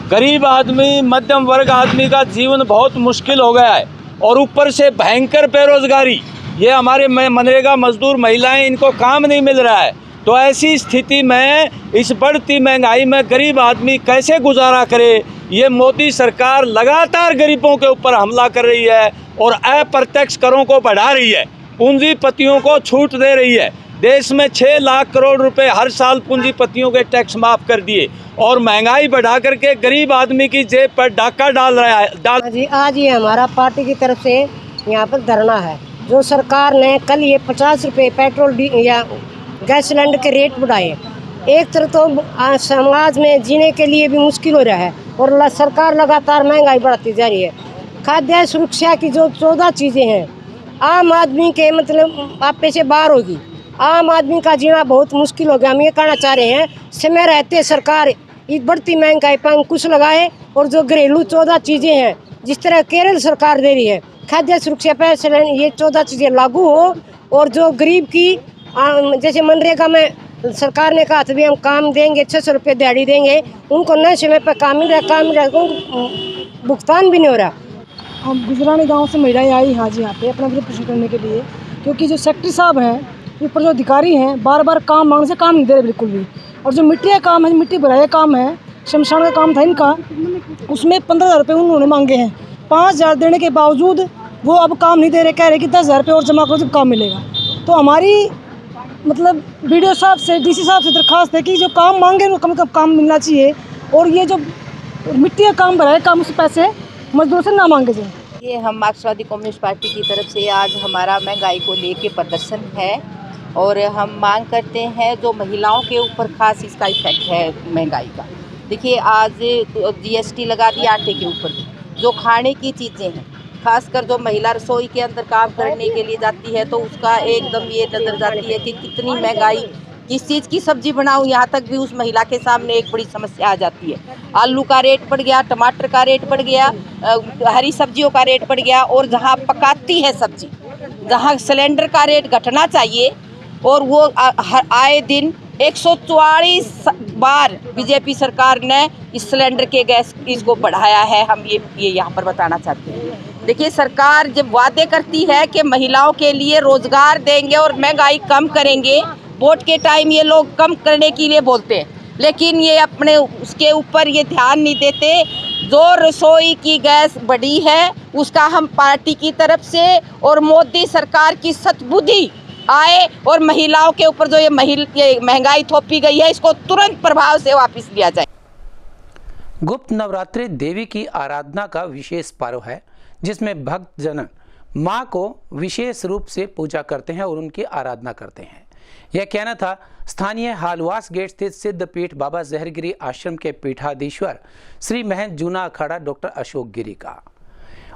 गरीब आदमी, मध्यम वर्ग आदमी का जीवन बहुत मुश्किल हो गया है और ऊपर से भयंकर बेरोजगारी। ये हमारे मनरेगा मजदूर महिलाएं, इनको काम नहीं मिल रहा है। तो ऐसी स्थिति में इस बढ़ती महंगाई में गरीब आदमी कैसे गुजारा करे? ये मोदी सरकार लगातार गरीबों के ऊपर हमला कर रही है और अप्रत्यक्ष करों को बढ़ा रही है, पूंजीपतियों को छूट दे रही है। देश में 6 लाख करोड़ रुपए हर साल पूंजीपतियों के टैक्स माफ़ कर दिए और महंगाई बढ़ा करके गरीब आदमी की जेब पर डाका डाल रहा है। जी आज ये हमारा पार्टी की तरफ से यहाँ पर धरना है। जो सरकार ने कल ये 50 रुपये पेट्रोल या गैस सिलेंडर के रेट बढ़ाए, एक तरफ तो समाज में जीने के लिए भी मुश्किल हो रहा है और सरकार लगातार महंगाई बढ़ाती जा रही है। खाद्य सुरक्षा की जो 14 चीज़ें हैं आम आदमी के मतलब आपे से बाहर होगी। आम आदमी का जीना बहुत मुश्किल हो गया। हम ये कहना चाह रहे हैं, समय रहते सरकार इस बढ़ती महंगाई पर अंकुश लगाए और जो घरेलू 14 चीज़ें हैं जिस तरह केरल सरकार दे रही है, खाद्य सुरक्षा पर ये 14 चीज़ें लागू हो और जो गरीब की जैसे मनरेगा में सरकार ने कहा था भी हम काम देंगे, 600 रुपये दिहाड़ी देंगे, उनको नए समय पर काम मिल रहा है, उनको भुगतान भी नहीं हो रहा। हम गुजरानी गांव से महिलाएं आई हाँ जी यहाँ पे अपना विरोध प्रदर्शन करने के लिए, क्योंकि जो सेक्रेटरी साहब हैं, ऊपर जो अधिकारी हैं, बार बार काम मांगने से काम नहीं दे रहे बिल्कुल भी। और जो मिट्टी का काम है, मिट्टी भराया काम है, शमशान का काम था इनका, उसमें 15,000 रुपये उन्होंने मांगे हैं। 5,000 देने के बावजूद वो अब काम नहीं दे रहे, कह रहे कि 10,000 रुपये और जमा करो जब काम मिलेगा। तो हमारी मतलब BDO साहब से, DC साहब से दरख्वास्त है कि जो काम मांगे वो कम से कम काम मिलना चाहिए और ये जो मिट्टी का काम भराया काम उस पैसे मजदूर से ना मांगे जाए। ये हम मार्क्सवादी कम्युनिस्ट पार्टी की तरफ से आज हमारा महंगाई को लेके प्रदर्शन है और हम मांग करते हैं जो महिलाओं के ऊपर खास इसका इफेक्ट है महंगाई का। देखिए आज GST लगा दिया आटे के ऊपर, जो खाने की चीज़ें हैं, खासकर जो महिला रसोई के अंदर काम करने के लिए जाती है तो उसका एकदम ये नज़र जाती है कि कितनी महंगाई, किस चीज़ की सब्जी बनाऊं, यहाँ तक भी उस महिला के सामने एक बड़ी समस्या आ जाती है। आलू का रेट बढ़ गया, टमाटर का रेट बढ़ गया, हरी सब्जियों का रेट बढ़ गया और जहाँ पकाती है सब्जी, जहाँ सिलेंडर का रेट घटना चाहिए और वो आए दिन 144 बार बीजेपी सरकार ने इस सिलेंडर के गैस इसको बढ़ाया है। हम ये यहाँ पर बताना चाहते हैं। देखिए सरकार जब वादे करती है कि महिलाओं के लिए रोजगार देंगे और महंगाई कम करेंगे, वोट के टाइम ये लोग कम करने के लिए बोलते हैं, लेकिन ये अपने उसके ऊपर ये ध्यान नहीं देते। जो रसोई की गैस बढ़ी है उसका हम पार्टी की तरफ से और मोदी सरकार की सद्बुद्धि आए और महिलाओं के ऊपर जो ये महंगाई थोपी गई है इसको तुरंत प्रभाव से वापस लिया जाए। गुप्त नवरात्रि देवी की आराधना का विशेष पर्व है जिसमें भक्तजन मां को विशेष रूप से पूजा करते हैं और उनकी आराधना करते हैं। यह कहना था स्थानीय हालवास गेट स्थित सिद्धपीठ बाबा जहरगिरी आश्रम के पीठाधीश्वर श्री महंत जूना अखाड़ा डॉक्टर अशोक गिरी का।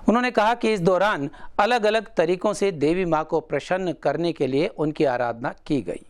उन्होंने कहा कि इस दौरान अलग अलग तरीकों से देवी मां को प्रसन्न करने के लिए उनकी आराधना की गई।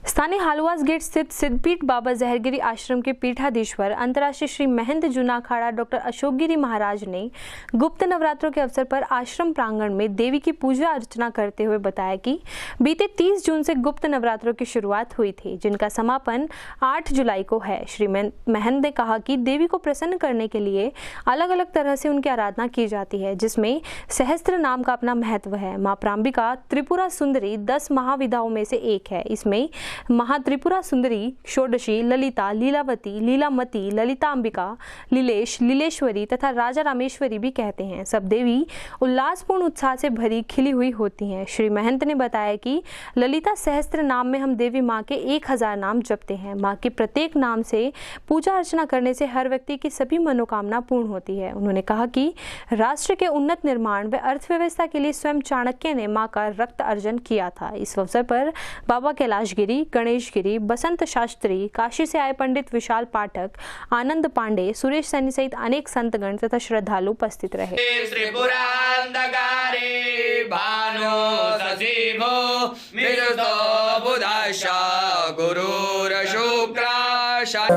स्थानीय हालवास गेट स्थित सिद्धपीठ बाबा जहरगिरी आश्रम के पीठाधीश्वर अंतर्राष्ट्रीय श्री महंत जूना अखाड़ा डॉक्टर अशोक गिरी महाराज ने गुप्त नवरात्रों के अवसर पर आश्रम प्रांगण में देवी की पूजा अर्चना करते हुए बताया कि बीते 30 जून से गुप्त नवरात्रों की शुरुआत हुई थी, जिनका समापन 8 जुलाई को है। श्री महंत ने कहा कि देवी को प्रसन्न करने के लिए अलग अलग तरह से उनकी आराधना की जाती है, जिसमें सहस्त्र नाम का अपना महत्व है। माँ प्रांबिका त्रिपुरा सुंदरी 10 महाविधाओं में से एक है। इसमें महात्रिपुरा सुंदरी, षोडशी, ललिता, लीलावती, लीलामती, ललितांबिका, लीलेश, लीलेश्वरी तथा राजा रामेश्वरी भी कहते हैं। सब देवी उल्लासपूर्ण उत्साह से भरी खिली हुई होती हैं। श्री महंत ने बताया कि ललिता सहस्त्र नाम में हम देवी माँ के 1000 नाम जपते हैं। माँ के प्रत्येक नाम से पूजा अर्चना करने से हर व्यक्ति की सभी मनोकामना पूर्ण होती है। उन्होंने कहा कि राष्ट्र के उन्नत निर्माण व अर्थव्यवस्था के लिए स्वयं चाणक्य ने माँ का रक्त अर्जन किया था। इस अवसर पर बाबा कैलाश गिरी, गणेश गिरी, बसंत शास्त्री, काशी से आए पंडित विशाल पाठक, आनंद पांडे, सुरेश सैनी सहित अनेक संतगण तथा श्रद्धालु उपस्थित रहे।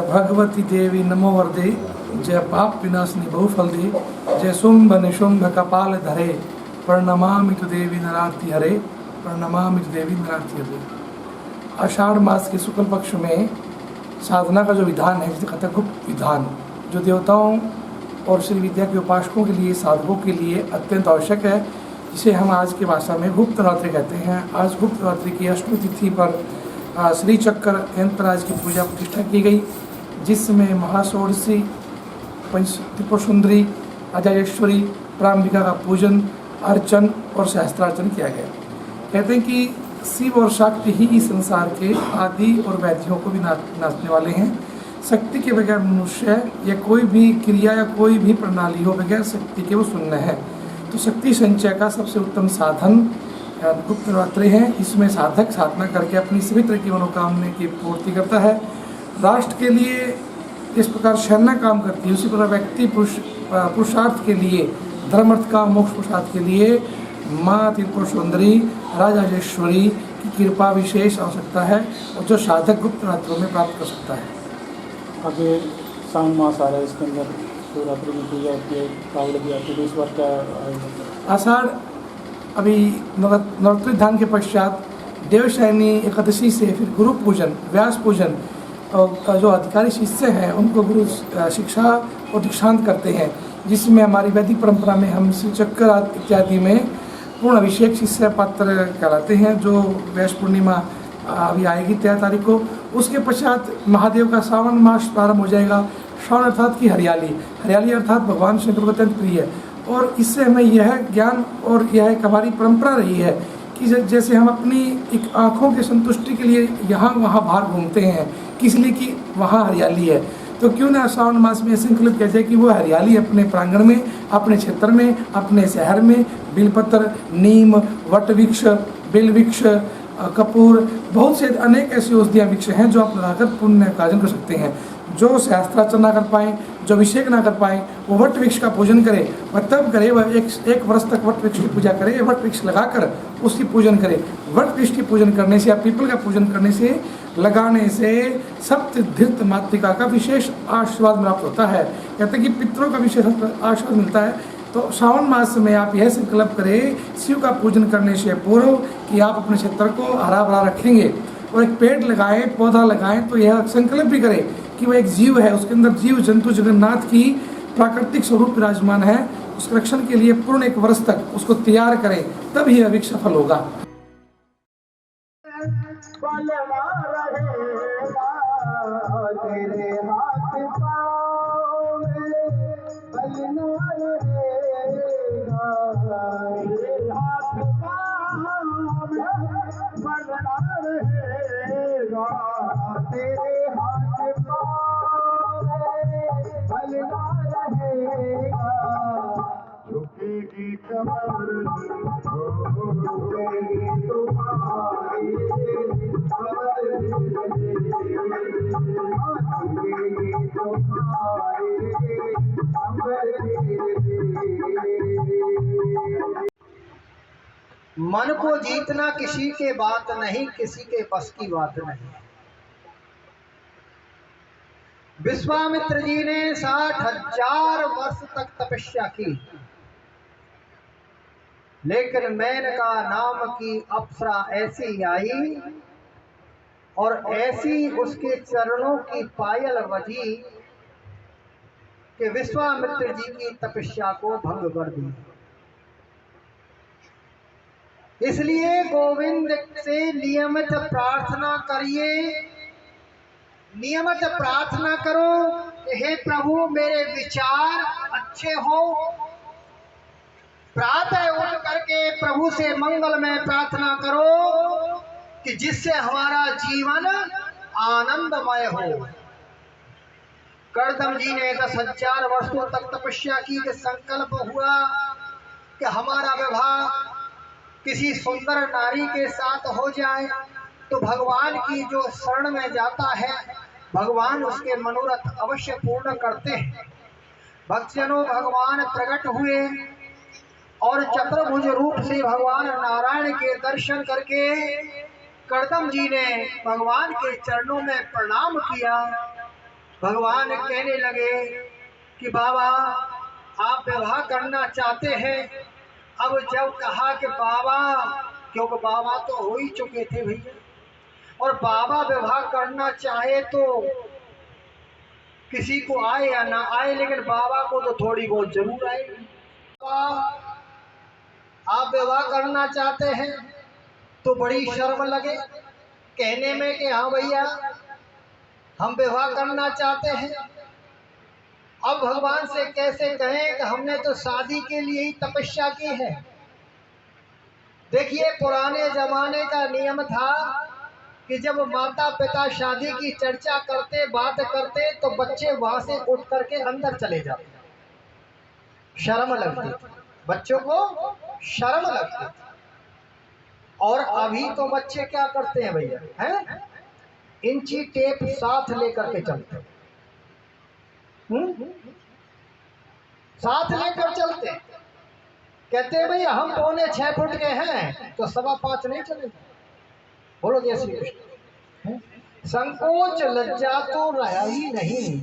भगवती देवी नमो वरदे, जय पाप विनाशनी बहुफल दे, जय शुंभ निशुंभ कपाल धरे, प्रणमामि तु देवी नरार्ति हरे, प्रणमामि तु देवी नरार्ति हरे। आषाढ़ मास के शुक्ल पक्ष में साधना का जो विधान है, जिसे कहते हैं गुप्त विधान, जो देवताओं और श्री विद्या के उपासकों के लिए, साधकों के लिए अत्यंत आवश्यक है, जिसे हम आज की भाषा में गुप्त नवरात्रि कहते हैं। आज गुप्त नवरात्रि की अष्टमी तिथि पर श्री चक्र यंत्रराज की पूजा प्रतिष्ठा की गई, जिसमें महाषोडशी, पंचत्रिपुर सुंदरी, अजायेश्वरी, प्राम्बिका का पूजन, अर्चन और सहस्त्रार्चन किया गया। कहते हैं कि शिव और शक्ति ही इस संसार के आदि और वैद्यों को भी नाचने वाले हैं। शक्ति के बगैर मनुष्य या कोई भी क्रिया या कोई भी प्रणाली हो, बगैर शक्ति के वो शून्य है। तो शक्ति संचय का सबसे उत्तम साधन गुप्त नवरात्रि है। इसमें साधक साधना करके अपनी सभी तरह की मनोकामना की पूर्ति करता है। राष्ट्र के लिए इस प्रकार सेना काम करती है, उसी प्रकार व्यक्ति पुरुषार्थ के लिए, धर्म अर्थ का मोक्ष पुरुषार्थ के लिए माँ त्रिपुर सुंदरी, राजाजेश्वरी की कृपा विशेष आवश्यकता है, और जो साधक गुप्त नवरात्रों में प्राप्त कर सकता है। आगे सावन मास आ रहा है, इसके अंदर शिवरात्रि में पूजा होती है, कावड़ भी आती है, इस बार क्या आषाढ़ अभी नवरात्रि धान के पश्चात देवशयनी एकादशी से फिर गुरु पूजन, व्यास पूजन, और जो अधिकारी शिष्य हैं उनको गुरु शिक्षा और दीक्षांत करते हैं, जिसमें हमारी वैदिक परंपरा में हम श्री चक्र इत्यादि में पूर्ण अभिषेक शिष्य पात्र कहलाते हैं, जो व्यास पूर्णिमा अभी आएगी 13 तारीख को। उसके पश्चात महादेव का सावन मास प्रारंभ हो जाएगा। श्रावण अर्थात की हरियाली अर्थात भगवान शंकर को अत्यंत प्रिय है, और इससे हमें यह ज्ञान और यह एक हमारी परंपरा रही है कि जैसे हम अपनी एक आँखों की संतुष्टि के लिए यहाँ वहाँ बाहर घूमते हैं, किस लिए कि वहाँ हरियाली है, तो क्यों ना श्रावण मास में संकल्प कहते हैं कि वो हरियाली अपने प्रांगण में, अपने क्षेत्र में, अपने शहर में बेलपत्र, नीम, वट वृक्ष, बेल वृक्ष, कपूर, बहुत से अनेक ऐसी औषधियाँ वृक्ष हैं जो आप लगाकर पुण्य कार्जन कर सकते हैं। जो सहस्त्रार्चन ना कर पाएँ, जो अभिषेक ना कर पाएँ, वो वट वृक्ष का पूजन करे, वह तब करे, वह एक वर्ष तक वट वृक्ष की पूजा करे, वट वृक्ष लगाकर उसकी पूजन करे। वट वृक्ष की पूजन करने से या पीपल का पूजन करने से, लगाने से सप्ततीर्थ मातृका का विशेष आशीर्वाद प्राप्त होता है। कहते हैं कि पितरों का विशेष आशीर्वाद मिलता है। तो श्रावण मास में आप यह संकल्प करें शिव का पूजन करने से पूर्व कि आप अपने क्षेत्र को हरा भरा रखेंगे, और एक पेड़ लगाएं, पौधा लगाएं, तो यह संकल्प भी करें कि वह एक जीव है, उसके अंदर जीव जंतु जगन्नाथ की प्राकृतिक स्वरूप विराजमान है। उसके रक्षण के लिए पूर्ण एक वर्ष तक उसको तैयार करें, तब ही अभिक सफल होगा। मन को जीतना किसी के बात नहीं, किसी के बस की बात नहीं। विश्वामित्र जी ने 60,000 वर्ष तक तपस्या की, लेकिन मेनका नाम की अप्सरा ऐसी आई और ऐसी उसके चरणों की पायल बजी कि विश्वामित्र जी की तपस्या को भंग कर दी। इसलिए गोविंद से नियमित प्रार्थना करिए, नियमित प्रार्थना करो कि हे प्रभु मेरे विचार अच्छे हो। प्रातः उठ करके प्रभु से मंगल में प्रार्थना करो कि जिससे हमारा जीवन आनंदमय हो। कर्दम जी ने 10,000 वर्षों तक तपस्या की कि संकल्प हुआ कि हमारा विवाह किसी सुंदर नारी के साथ हो जाए, तो भगवान की जो शरण में जाता है भगवान उसके मनोरथ अवश्य पूर्ण करते हैं। भक्तजनों, भगवान प्रकट हुए और चतुर्भुज रूप से भगवान नारायण के दर्शन करके कर्दम जी ने भगवान के चरणों में प्रणाम किया। भगवान कहने लगे कि बाबा आप विवाह करना चाहते हैं। अब जब कहा कि बाबा, क्योंकि बाबा तो हो ही चुके थे भैया, और बाबा विवाह करना चाहे तो किसी को आए या ना आए, लेकिन बाबा को तो थोड़ी बहुत जरूर आए। आप विवाह करना चाहते हैं तो बड़ी शर्म लगे कहने में कि हाँ भैया हम विवाह करना चाहते हैं। अब भगवान से कैसे कहें कि हमने तो शादी के लिए ही तपस्या की है। देखिए, पुराने जमाने का नियम था कि जब माता पिता शादी की चर्चा करते, बात करते, तो बच्चे वहां से उठ करके अंदर चले जाते। शर्म लगती, बच्चों को शर्म लगती। और अभी तो बच्चे क्या करते हैं भैया, हैं? इंची टेप साथ लेकर के चलते, साथ लेकर चलते। कहते हैं भैया हम 6.25 फुट के हैं तो 5.25 नहीं चले। बोलो जय श्री कृष्ण। संकोच लज्जा तो रहा ही नहीं।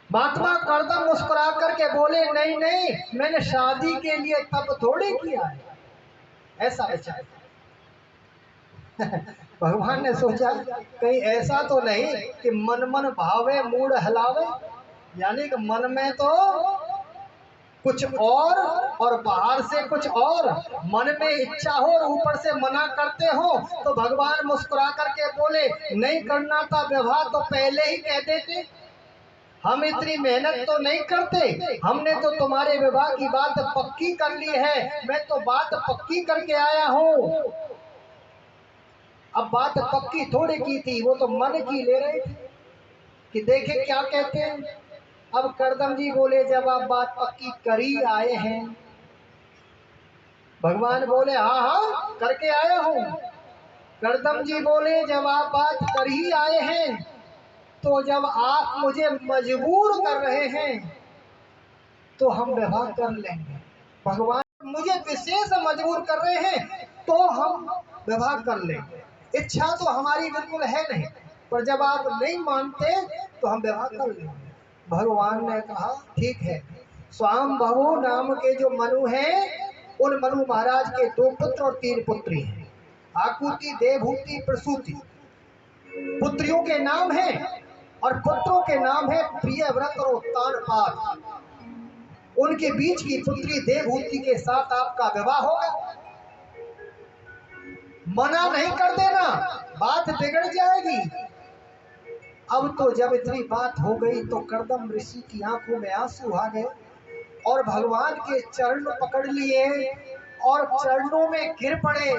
महात्मा करदम मुस्कुरा करके बोले, नहीं नहीं, मैंने शादी के लिए तब थोड़ी किया है। ऐसा अच्छा भगवान ने सोचा कहीं ऐसा तो नहीं कि मन मन भावे मूड हलावे, यानी कि मन में तो कुछ और बाहर से कुछ और, मन में इच्छा हो और ऊपर से मना करते हो। तो भगवान मुस्कुरा करके बोले, नहीं करना था विवाह तो पहले ही कह देते। हम इतनी मेहनत तो नहीं करते, हमने तो तुम्हारे विवाह की बात पक्की कर ली है। मैं तो बात पक्की करके आया हूँ। अब बात पक्की थोड़ी की थी, वो तो मन की ले रहे थे कि देखे क्या कहते हैं। अब करदम जी बोले, जब आप बात पक्की कर ही आए हैं। भगवान बोले, हाँ हाँ करके आया हूँ। करदम जी बोले, जब आप बात कर ही आए हैं तो जब आप मुझे मजबूर कर रहे हैं तो हम विवाह कर लेंगे। भगवान मुझे विशेष मजबूर कर रहे हैं तो हम विवाह कर लेंगे। इच्छा तो हमारी बिल्कुल है नहीं, पर जब आप नहीं मानते तो हम विवाह कर लेंगे। भगवान ने कहा ठीक है। स्वामभवो नाम के जो मनु हैं, उन मनु महाराज के 2 पुत्र और 3 पुत्री हैं। आकुति, देवहूति, प्रसूति पुत्रियों के नाम हैं और पुत्रों के नाम है प्रियव्रत और उत्तानपाद। उनके बीच की पुत्री देवहूति के साथ आपका विवाह होगा। मना नहीं कर देना, बात बिगड़ जाएगी। अब तो जब इतनी बात हो गई तो करदम ऋषि की आंखों में आंसू आ गए और भगवान के चरण पकड़ लिए और चरणों में गिर पड़े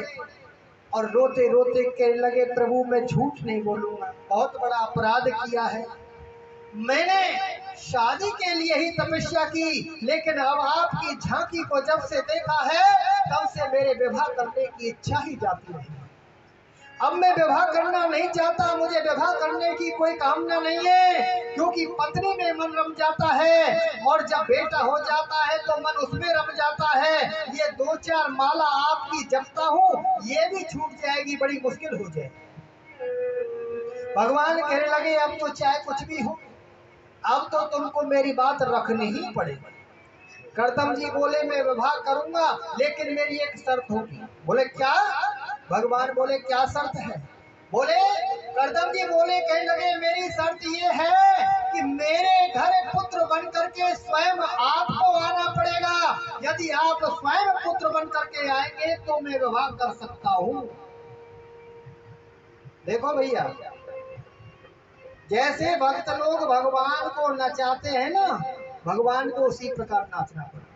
और रोते रोते कहने लगे, प्रभु मैं झूठ नहीं बोलूंगा, बहुत बड़ा अपराध किया है। मैंने शादी के लिए ही तपस्या की, लेकिन अब आपकी झांकी को जब से देखा है तब से मेरे विवाह करने की इच्छा ही जाती है। अब मैं विवाह करना नहीं चाहता, मुझे विवाह करने की कोई कामना नहीं है, क्योंकि पत्नी में मन रम जाता है और जब बेटा हो जाता है तो मन उसमें रम जाता है। ये 2-4 माला आपकी जपता हूँ, ये भी छूट जाएगी, बड़ी मुश्किल हो जाए। भगवान कहने लगे, अब तो चाहे कुछ भी हो, अब तो तुमको मेरी बात रखनी ही पड़ेगी। करदम जी बोले, मैं विवाह करूंगा लेकिन मेरी एक शर्त होगी। बोले क्या? भगवान बोले, क्या शर्त है? बोले, करदम जी बोले, कहने लगे, मेरी शर्त ये है कि मेरे घर पुत्र बन करके स्वयं आपको आना पड़ेगा। यदि आप स्वयं पुत्र बन करके आएंगे तो मैं विवाह कर सकता हूँ। देखो भैया, जैसे भक्त लोग भगवान को नचाते हैं ना, भगवान को उसी प्रकार नाचना पड़ेगा।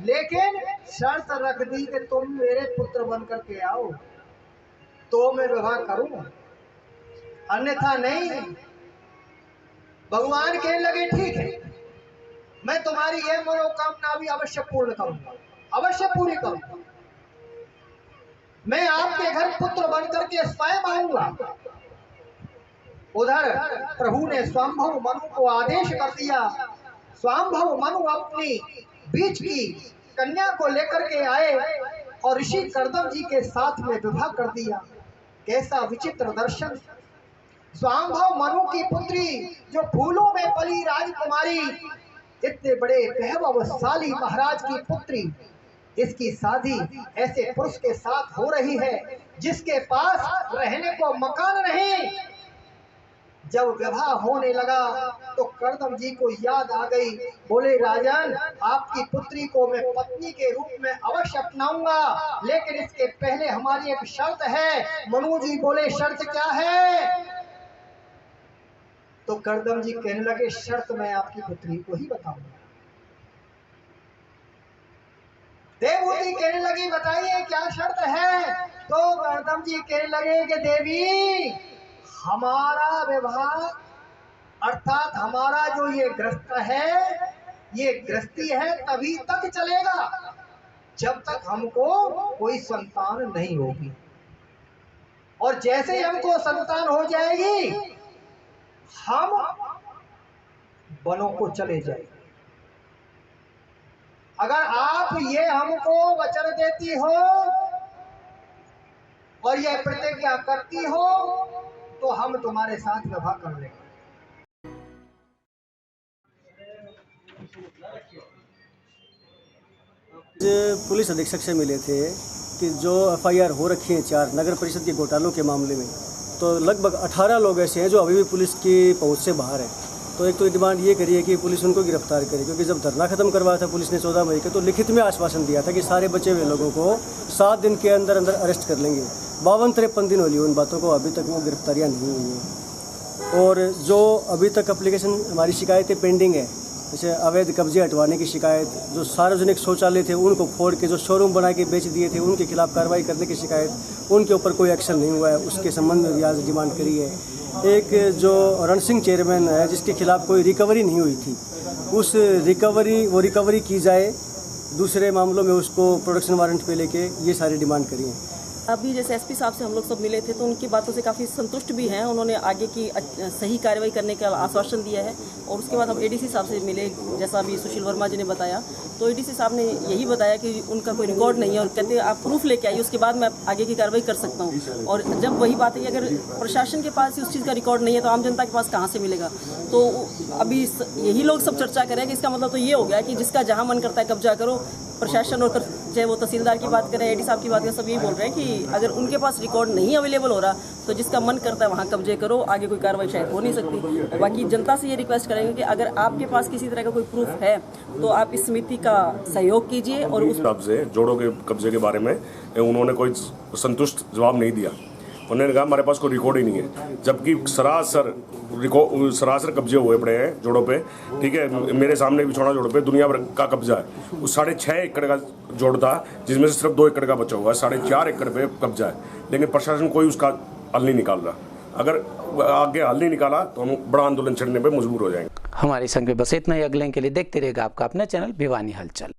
लेकिन शर्त रख दी कि तुम मेरे पुत्र बन करके आओ तो मैं विवाह करूं, अन्यथा नहीं। भगवान कहने लगे, ठीक है, मैं तुम्हारी यह मनोकामना भी अवश्य पूर्ण करूंगा, अवश्य पूरी करूंगा। मैं आपके घर पुत्र बन करके स्वयं आऊंगा। उधर प्रभु ने स्वाम्भव मनु को आदेश कर दिया। स्वाम्भव मनु अपनी बीच की कन्या को लेकर के आए और ऋषि करदम जी के साथ में विवाह कर दिया। कैसा विचित्र दर्शन! स्वाम्भव मनु की पुत्री, जो फूलों में पली राजकुमारी, इतने बड़े वैभवशाली महाराज की पुत्री, इसकी शादी ऐसे पुरुष के साथ हो रही है जिसके पास रहने को मकान नहीं। जब विवाह होने लगा तो करदम जी को याद आ गई, बोले राजन आपकी पुत्री को मैं पत्नी के रूप में अवश्य अपनाऊंगा, लेकिन इसके पहले हमारी एक शर्त है। मनु जी बोले शर्त क्या है? तो करदम जी कहने लगे शर्त मैं आपकी पुत्री को ही बताऊंगा। देवहूति कहने लगी बताइए क्या शर्त है? तो करदम जी कहने लगे कि देवी हमारा विवाह अर्थात हमारा जो ये ग्रस्त है, ये गृहस्थी है तभी तक चलेगा जब तक हमको कोई संतान नहीं होगी, और जैसे ही हमको संतान हो जाएगी हम वनों को चले जाएंगे। अगर आप ये हमको वचन देती हो और ये प्रतिज्ञा करती हो तो हम तुम्हारे साथ विवाह कर लेंगे। पुलिस अधीक्षक से मिले थे कि जो एफआईआर हो रखी है 4 नगर परिषद के घोटालों के मामले में, तो लगभग 18 लोग ऐसे हैं जो अभी भी पुलिस की पहुंच से बाहर है। तो एक तो डिमांड ये करी है कि पुलिस उनको गिरफ्तार करे, क्योंकि जब धरना खत्म करवाया था पुलिस ने 14 मई को, तो लिखित में आश्वासन दिया था कि सारे बचे हुए लोगों को 7 दिन के अंदर अंदर अरेस्ट कर लेंगे। 52-53 दिन हो लिए उन बातों को, अभी तक वो गिरफ्तारियाँ नहीं हुई हैं। और जो अभी तक एप्लीकेशन हमारी शिकायतें पेंडिंग है, जैसे अवैध कब्जे हटवाने की शिकायत, जो सार्वजनिक शौचालय थे उनको फोड़ के जो शोरूम बना के बेच दिए थे उनके खिलाफ कार्रवाई करने की शिकायत, उनके ऊपर कोई एक्शन नहीं हुआ है, उसके संबंध में भी आज डिमांड करी है। एक जो रण सिंह चेयरमैन है जिसके खिलाफ कोई रिकवरी नहीं हुई थी, उस रिकवरी की जाए। दूसरे मामलों में उसको प्रोडक्शन वारंट पे लेके ये सारी डिमांड करी है। अभी जैसे एसपी साहब से हम लोग सब मिले थे तो उनकी बातों से काफ़ी संतुष्ट भी हैं। उन्होंने आगे की सही कार्रवाई करने का आश्वासन दिया है। और उसके बाद हम एडीसी साहब से मिले, जैसा अभी सुशील वर्मा जी ने बताया, तो एडीसी साहब ने यही बताया कि उनका कोई रिकॉर्ड नहीं है और कहते हैं आप प्रूफ लेके आइए, उसके बाद मैं आगे की कार्रवाई कर सकता हूँ। और जब वही बात है कि अगर प्रशासन के पास उस चीज़ का रिकॉर्ड नहीं है तो आम जनता के पास कहाँ से मिलेगा? तो अभी यही लोग सब चर्चा करें कि इसका मतलब तो ये हो गया कि जिसका जहाँ मन करता है कब्जा करो। प्रशासन और चाहे वो तहसीलदार की बात करें, एडी साहब की बात करें, सब यही बोल रहे हैं कि अगर उनके पास रिकॉर्ड नहीं अवेलेबल हो रहा तो जिसका मन करता है वहाँ कब्जे करो, आगे कोई कार्रवाई शायद हो नहीं सकती। बाकी जनता से ये रिक्वेस्ट करेंगे कि अगर आपके पास किसी तरह का कोई प्रूफ है तो आप इस समिति का सहयोग कीजिए। और उस कब्जे जोड़ों के कब्जे के बारे में उन्होंने कोई संतुष्ट जवाब नहीं दिया। उन्होंने कहा हमारे पास कोई रिकॉर्ड ही नहीं है, जबकि सरासर कब्जे हुए पड़े हैं जोड़ों पे। ठीक है, मेरे सामने बिछौना जोड़ पे दुनिया भर का कब्जा है। उस 6.5 एकड़ का जोड़ था जिसमें से सिर्फ 2 एकड़ का बचा हुआ है, 4.5 एकड़ पे कब्जा है। लेकिन प्रशासन कोई उसका हल नहीं निकाल रहा। अगर आगे हल नहीं निकाला तो हम बड़ा आंदोलन छेड़ने पर मजबूर हो जाएंगे। हमारे संग में बस इतना ही। अगले के लिए देखते रहेगा आपका अपना चैनल भिवानी हलचल।